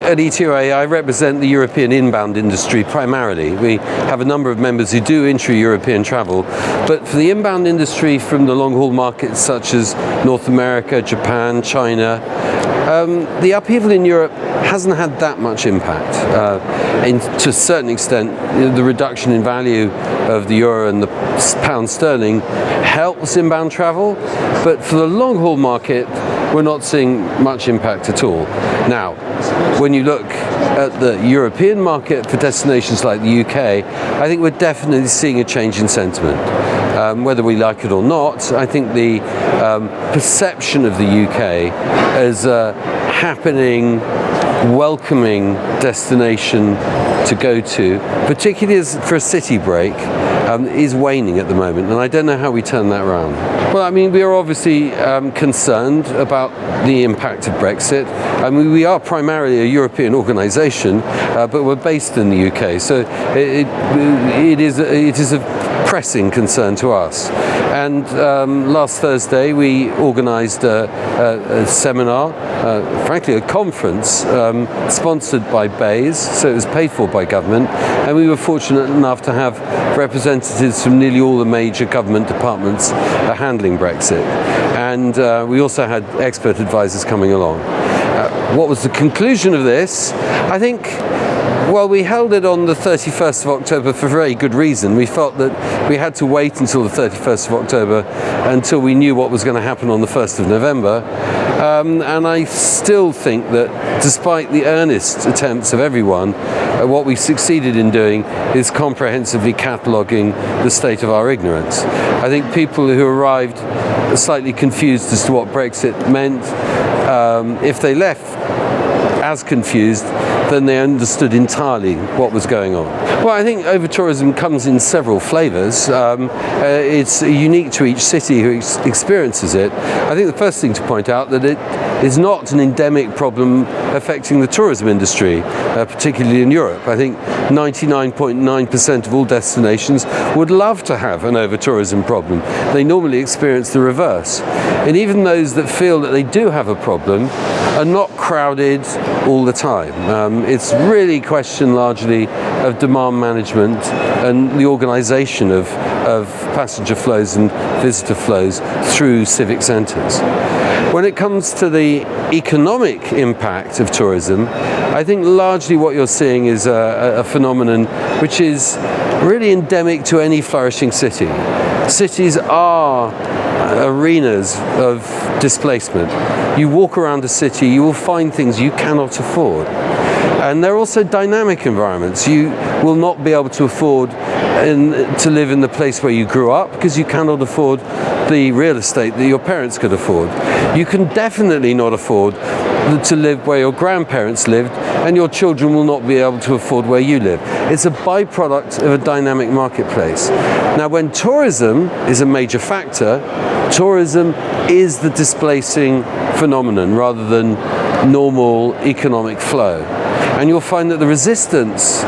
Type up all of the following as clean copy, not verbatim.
at ETOA, I represent the European inbound industry primarily. We have a number of members who do intra-European travel, but for the inbound industry from the long-haul markets such as North America, Japan, China, the upheaval in Europe hasn't had that much impact. To a certain extent, the reduction in value of the euro and the pound sterling helps inbound travel, but for the long-haul market, we're not seeing much impact at all. Now, when you look at the European market for destinations like the UK, I think we're definitely seeing a change in sentiment. Whether we like it or not, I think the perception of the UK as a happening, welcoming destination to go to, particularly for a city break, is waning at the moment, and I don't know how we turn that around. Well, I mean, we are obviously concerned about the impact of Brexit. I mean, we are primarily a European organisation, but we're based in the UK, so it is a pressing concern to us. And last Thursday we organised a seminar, frankly a conference, sponsored by Bays, so it was paid for by government, and we were fortunate enough to have representatives from nearly all the major government departments handling Brexit. And we also had expert advisors coming along. What was the conclusion of this? I think, well, we held it on the 31st of October for very good reason. We felt that we had to wait until the 31st of October until we knew what was going to happen on the 1st of November. And I still think that despite the earnest attempts of everyone, what we succeeded in doing is comprehensively cataloguing the state of our ignorance. I think people who arrived slightly confused as to what Brexit meant, if they left as confused, then they understood entirely what was going on. Well, I think over-tourism comes in several flavours. It's unique to each city who experiences it. I think the first thing to point out that it is not an endemic problem affecting the tourism industry, particularly in Europe. I think 99.9% of all destinations would love to have an over-tourism problem. They normally experience the reverse. And even those that feel that they do have a problem are not crowded all the time. It's really a question largely of demand management and the organisation of passenger flows and visitor flows through civic centres. When it comes to the economic impact of tourism, I think largely what you're seeing is a phenomenon which is really endemic to any flourishing city. Cities are arenas of displacement. You walk around a city, you will find things you cannot afford. And they're also dynamic environments. You will not be able to afford to live in the place where you grew up because you cannot afford the real estate that your parents could afford. You can definitely not afford to live where your grandparents lived, and your children will not be able to afford where you live. It's a byproduct of a dynamic marketplace. Now, when tourism is a major factor, tourism is the displacing phenomenon rather than normal economic flow. And you'll find that the resistance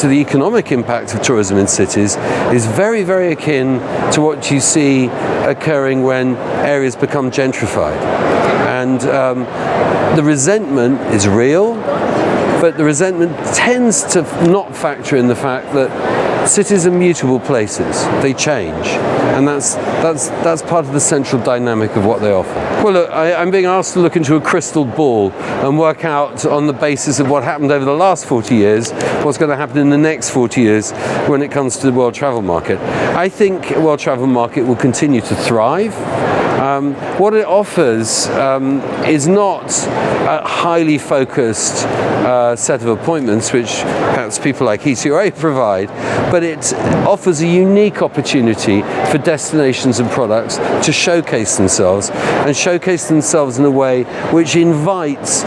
to the economic impact of tourism in cities is very, very akin to what you see occurring when areas become gentrified. And the resentment is real, but the resentment tends to not factor in the fact that cities are mutable places. They change. And that's part of the central dynamic of what they offer. Well, look, I'm being asked to look into a crystal ball and work out on the basis of what happened over the last 40 years, what's going to happen in the next 40 years when it comes to the world travel market. I think the world travel market will continue to thrive. What it offers is not a highly focused set of appointments, which perhaps people like ETOA provide, but it offers a unique opportunity for destinations and products to showcase themselves, and showcase themselves in a way which invites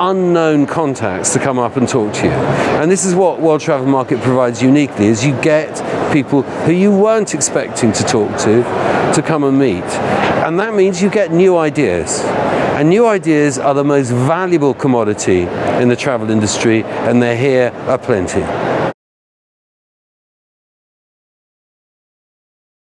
unknown contacts to come up and talk to you. And this is what World Travel Market provides uniquely, is you get people who you weren't expecting to talk to come and meet. And that means you get new ideas. And new ideas are the most valuable commodity in the travel industry, and they're here aplenty.